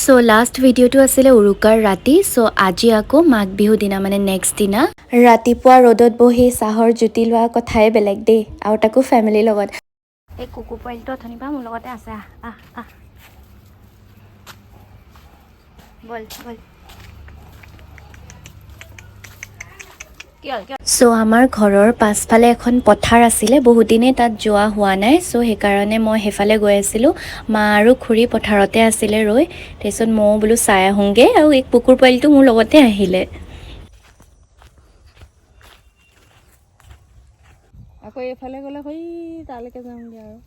So last ভিডিঅ'টো আছিলে উৰুকাৰ ৰাতি। সো আজি আকৌ মাঘ বিহু দিনা মানে নেক্সট দিনা ৰাতিপুৱা ৰ'দত বহি চাহৰ জুতি লোৱা কথাই বেলেগ দেই, আৰু তাকো ফেমিলিৰ লগত। এই কুকুৰ পোৱালিটো অথনিৰ পৰা মোৰ লগতে আছে। আহ বল বল। সো আমাৰ ঘৰৰ পাছফালে এখন পথাৰ আছিলে, বহুত দিনেই তাত যোৱা হোৱা নাই। সো সেইকাৰণে মই সেইফালে গৈ আছিলোঁ। মা আৰু খুৰী পথাৰতে আছিলে ৰৈ। তাৰপিছত ময়ো বোলো চাই আহোঁগৈ, আৰু এই কুকুৰ পোৱালিটো মোৰ লগতে আহিলে। আকৌ এইফালে গ'লে সেই তালৈকে যামগৈ আৰু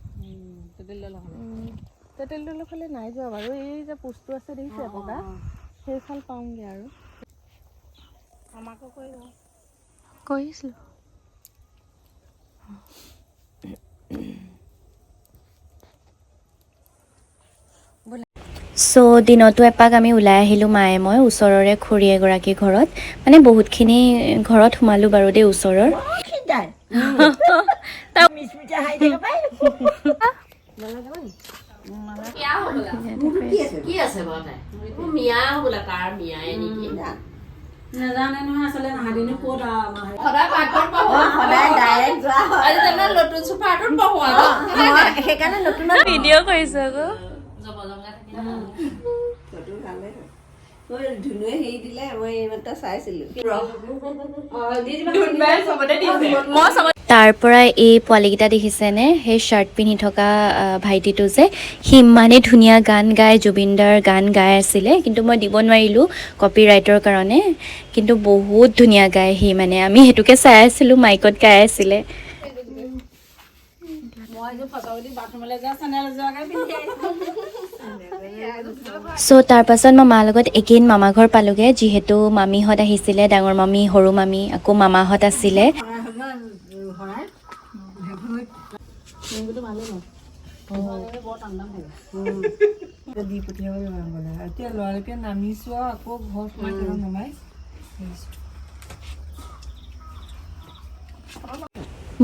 তেতেলীতলৰ ফালে নাই যোৱা বাৰু। এই যে পোষ্টটো আছে দেখিছে বগা, সেইফাল পাওঁগৈ আৰু আমাকো কৈছিলোঁ। সো দিনতো এপাক আমি ওলাই আহিলোঁ, মায়ে মই ওচৰৰে খুৰী এগৰাকী ঘৰত। মানে বহুতখিনি ঘৰত সোমালোঁ বাৰু দেই ওচৰৰ। নাজানে নহয় আচলতে নাহাদিনো ক'ত সেইকাৰণে নতুন ভিডিঅ' কৰিছোঁ আকৌ। ধুনুৱে হেৰি দিলে, মই এইমাত্ৰ চাইছিলোঁ। তাৰ পৰা এই পোৱালিকেইটা দেখিছেনে, সেই শ্বাৰ্ট পিন্ধি থকা ভাইটিটো যে, সি ইমানেই ধুনীয়া গান গায়, জুবিনদাৰ গান গাই আছিলে। কিন্তু মই দিব নোৱাৰিলোঁ কপিৰাইটৰ কাৰণে, কিন্তু বহুত ধুনীয়া গায় সি। মানে আমি সেইটোকে চাই আছিলোঁ, মাইকত গাই আছিলে। সো তাৰপাছত মই মাৰ লগত এগেইন মামা ঘৰ পালোঁগৈ, যিহেতু মামীহঁত আহিছিলে, ডাঙৰ মামী, সৰু মামী, আকৌ মামাহঁত আছিলে। দি পঠিয়াব গ'লে এতিয়া ল'ৰালৈকে নামিছোঁ আৰু আকৌ ঘৰ সোমাই নমাই।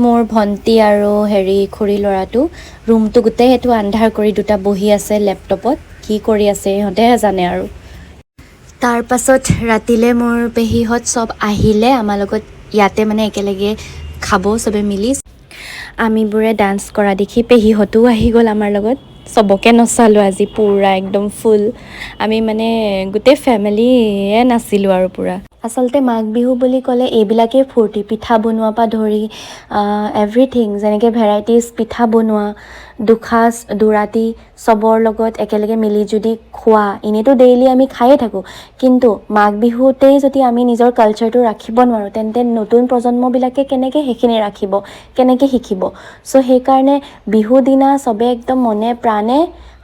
মোৰ ভণ্টি আৰু খুৰী ল'ৰাটো ৰুমটো গোটেই সেইটো আন্ধাৰ কৰি দুটা বহি আছে লেপটপত, কি কৰি আছে সিহঁতেহে জানে আৰু। তাৰ পাছত ৰাতিলৈ মোৰ পেহীহঁত চব আহিলে আমাৰ লগত, ইয়াতে মানে একেলগে খাব চবে মিলি। আমিবোৰে ডান্স কৰা দেখি পেহীহঁতো আহি গ'ল আমাৰ লগত। চবকে নচালোঁ আজি পূৰা একদম ফুল। আমি মানে গোটেই ফেমিলিয়ে নাচিলোঁ আৰু পূৰা। আচলতে মাঘ বিহু বুলি ক'লে এইবিলাকেই ফূৰ্তি, পিঠা বনোৱাৰ পৰা ধৰি এভৰিথিং। যেনেকৈ ভেৰাইটিজ পিঠা বনোৱা, দুসাঁজ দুৰাতি চবৰ লগত একেলগে মিলি জুলি খোৱা। এনেইতো ডেইলি আমি খায়ে থাকোঁ, কিন্তু মাঘ বিহুতেই যদি আমি নিজৰ কালচাৰটো ৰাখিব নোৱাৰোঁ, তেন্তে নতুন প্ৰজন্মবিলাকে কেনেকৈ সেইখিনি ৰাখিব, কেনেকৈ শিকিব। চ' সেইকাৰণে বিহু দিনা চবে একদম মনে প্ৰাণে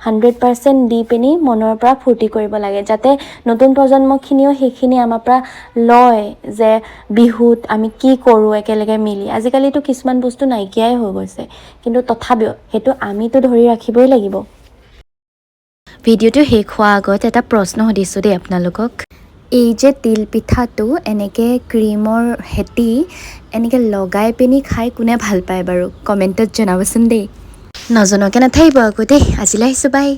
100% দি পিনি মনৰ পৰা ফূৰ্তি কৰিব লাগে, যাতে নতুন প্ৰজন্মখিনিও সেইখিনি আমাৰ পৰা লয় যে বিহুত আমি কি কৰোঁ একেলগে মিলি। আজিকালিতো কিছুমান বস্তু নাইকিয়াই হৈ গৈছে, কিন্তু তথাপিও সেইটো আমিতো ধৰি ৰাখিবই লাগিব। ভিডিঅ'টো শেষ হোৱাৰ আগত এটা প্ৰশ্ন সুধিছোঁ দেই আপোনালোকক। এই যে তিল পিঠাটো এনেকৈ ক্ৰীমৰ হেতি এনেকৈ লগাই পিনি খাই কোনে ভাল পায় বাৰু, কমেণ্টত জনাবচোন দেই। নজনাকৈ নাথাকিব আকৌ দেই। আজিলৈ আহিছোঁ, বাই।